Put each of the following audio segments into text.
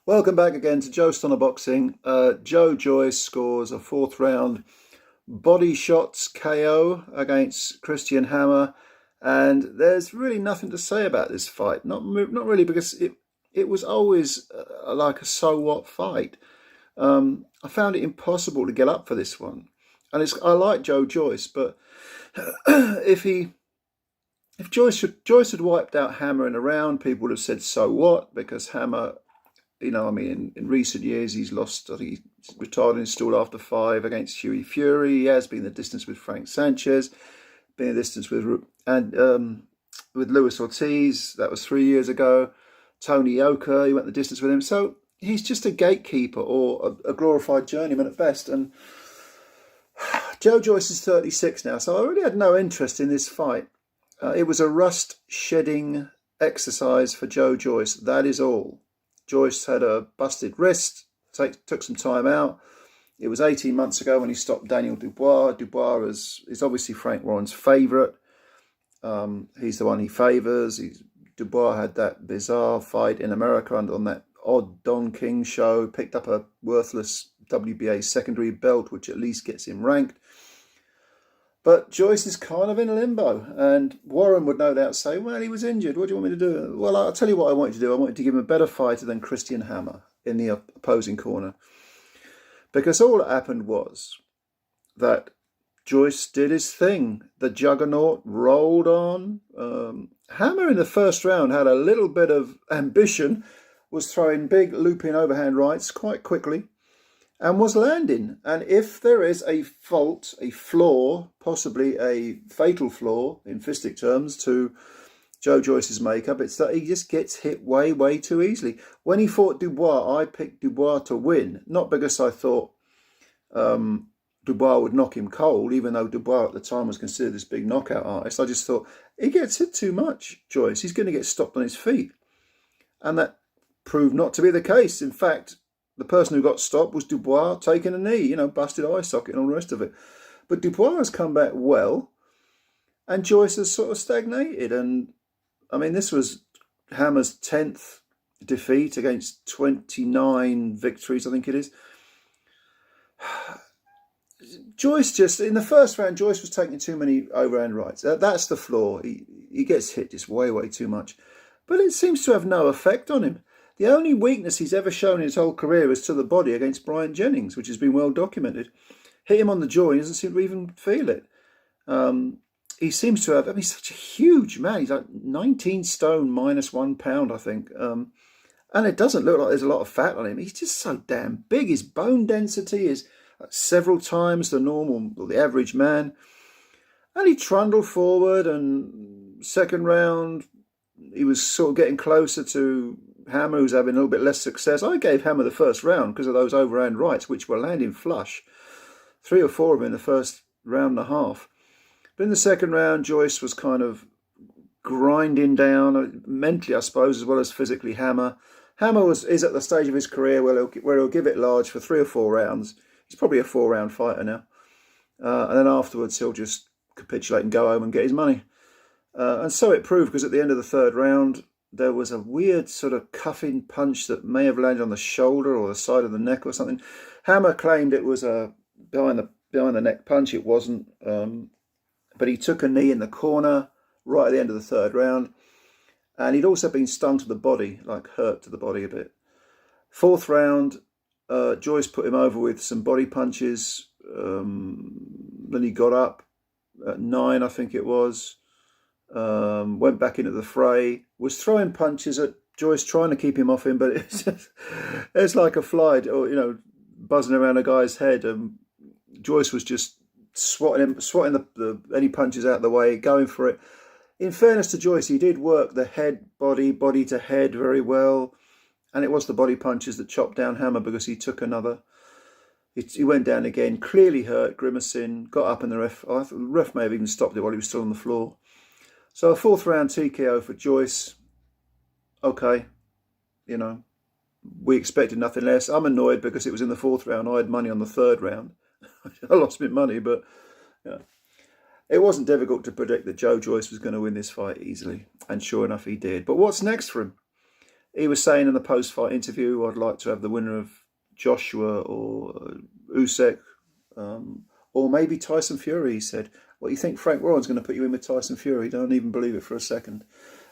Welcome back again to Joe Stunner Boxing. Joyce scores a fourth round body shots KO against Christian Hammer, and there's really nothing to say about this fight. Not really, because it was always like a so what fight. I found it impossible to get up for this one, and I like Joyce, but if Joyce had wiped out Hammer in a round, people would have said so what, because Hammer, in recent years, he's lost. I think he's retired and installed after 5 against Fury. He has been the distance with Frank Sanchez, been the distance with Luis Ortiz. That was 3 years ago. Tony Yoka, he went the distance with him. So he's just a gatekeeper or a glorified journeyman at best. And Joyce is 36 now, so I really had no interest in this fight. It was a rust shedding exercise for Joyce. That is all. Joyce had a busted wrist, took some time out. It was 18 months ago when he stopped Daniel Dubois. Dubois is obviously Frank Warren's favourite. He's the one he favours. Dubois had that bizarre fight in America on that odd Don King show, picked up a worthless WBA secondary belt, which at least gets him ranked. But Joyce is kind of in limbo, and Warren would no doubt say, well, he was injured. What do you want me to do? Well, I'll tell you what I want you to do. I want you to give him a better fighter than Christian Hammer in the opposing corner. Because all that happened was that Joyce did his thing. The juggernaut rolled on. Hammer in the first round had a little bit of ambition, was throwing big looping overhand rights quite quickly, and was landing. And if there is a fault, a flaw, possibly a fatal flaw in fistic terms to Joyce's makeup, it's that he just gets hit way, way too easily. When he fought Dubois, I picked Dubois to win, not because I thought Dubois would knock him cold, even though Dubois at the time was considered this big knockout artist. I just thought, he gets hit too much, Joyce. He's going to get stopped on his feet. And that proved not to be the case. In fact, the person who got stopped was Dubois taking a knee, busted eye socket and all the rest of it. But Dubois has come back well, and Joyce has sort of stagnated. And, this was Hammer's 10th defeat against 29 victories, I think it is. Joyce just, in the first round, Joyce was taking too many overhand rights. That's the flaw. He gets hit just way, way too much. But it seems to have no effect on him. The only weakness he's ever shown in his whole career is to the body against Brian Jennings, which has been well documented. Hit him on the jaw, he doesn't seem to even feel it. He seems to have, he's such a huge man. He's like 19 stone minus 1 pound, I think. And it doesn't look like there's a lot of fat on him. He's just so damn big. His bone density is several times the normal or the average man. And he trundled forward, and second round, he was sort of getting closer to Hammer, who's having a little bit less success. I gave Hammer the first round because of those overhand rights, which were landing flush. 3 or 4 of them in the first round and a half. But in the second round, Joyce was kind of grinding down, mentally, I suppose, as well as physically. Hammer is at the stage of his career where he'll give it large for 3 or 4 rounds. He's probably a 4-round fighter now. And then afterwards, he'll just capitulate and go home and get his money. And so it proved, because at the end of the third round, there was a weird sort of cuffing punch that may have landed on the shoulder or the side of the neck or something. Hammer claimed it was a behind the neck punch. It wasn't. But he took a knee in the corner right at the end of the third round. And he'd also been stung to the body, like hurt to the body a bit. Fourth round, Joyce put him over with some body punches. Then he got up at 9, I think it was. Went back into the fray, was throwing punches at Joyce, trying to keep him off him, but it's like a fly, or buzzing around a guy's head. Joyce was just swatting any punches out of the way, going for it. In fairness to Joyce, he did work the head, body to head very well, and it was the body punches that chopped down Hammer, because he took another. He went down again, clearly hurt, grimacing, got up, and the ref may have even stopped it while he was still on the floor. So a fourth round TKO for Joyce. Okay, we expected nothing less. I'm annoyed because it was in the fourth round. I had money on the third round. I lost my money, but it wasn't difficult to predict that Joyce was going to win this fight easily. And sure enough, he did. But what's next for him? He was saying in the post-fight interview, I'd like to have the winner of Joshua or Usyk, or maybe Tyson Fury, he said. What, you think Frank Warren's going to put you in with Tyson Fury? Don't even believe it for a second.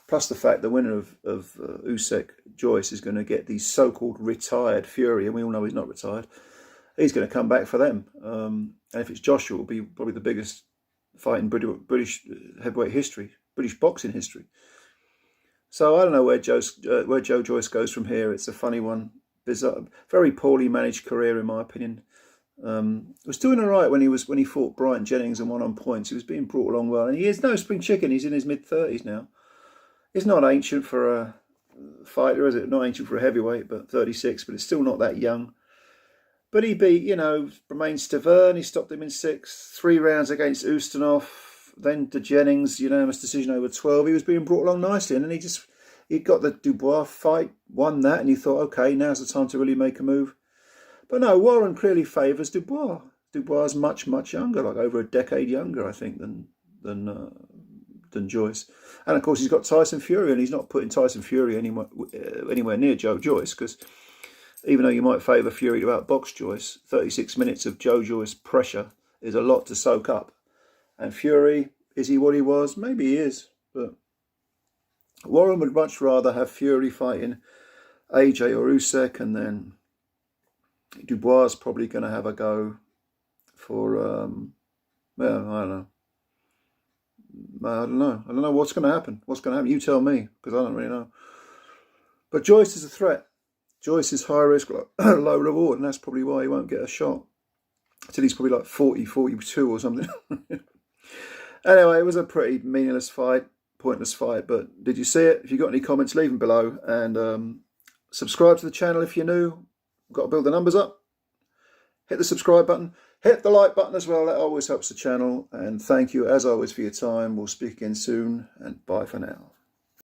Plus the fact the winner of Usyk, Joyce, is going to get the so-called retired Fury, and we all know he's not retired. He's going to come back for them. And if it's Joshua, it'll be probably the biggest fight in British heavyweight history, British boxing history. So I don't know where Joe Joyce goes from here. It's a funny one. Bizarre, very poorly managed career, in my opinion. Was doing all right when he fought Brian Jennings and won on points. He was being brought along well, and he is no spring chicken. He's in his mid-30s now. It's not ancient for a fighter, is it? Not ancient for a heavyweight, but 36. But it's still not that young. But he beat, Romain Stavern. He stopped him in 6. 3 rounds against Ustinov. Then the Jennings unanimous decision over 12. He was being brought along nicely, and then he got the Dubois fight, won that, and you thought, okay, now's the time to really make a move. But no, Warren clearly favours Dubois. Dubois is much, much younger, like over a decade younger, I think, than Joyce. And of course, he's got Tyson Fury, and he's not putting Tyson Fury anywhere near Joe Joyce, because even though you might favour Fury to outbox Joyce, 36 minutes of Joe Joyce pressure is a lot to soak up. And Fury, is he what he was? Maybe he is, but Warren would much rather have Fury fighting AJ or Usyk, and then Dubois is probably going to have a go for, well, I don't know. I don't know what's going to happen. What's going to happen? You tell me, because I don't really know. But Joyce is a threat. Joyce is high risk, low reward, and that's probably why he won't get a shot until he's probably like 40, 42 or something. Anyway, it was a pretty meaningless fight, pointless fight, but did you see it? If you got any comments, leave them below, and subscribe to the channel if you're new. Got to build the numbers up. Hit the subscribe button. Hit the like button as well. That always helps the channel. And thank you, as always, for your time. We'll speak again soon, and bye for now.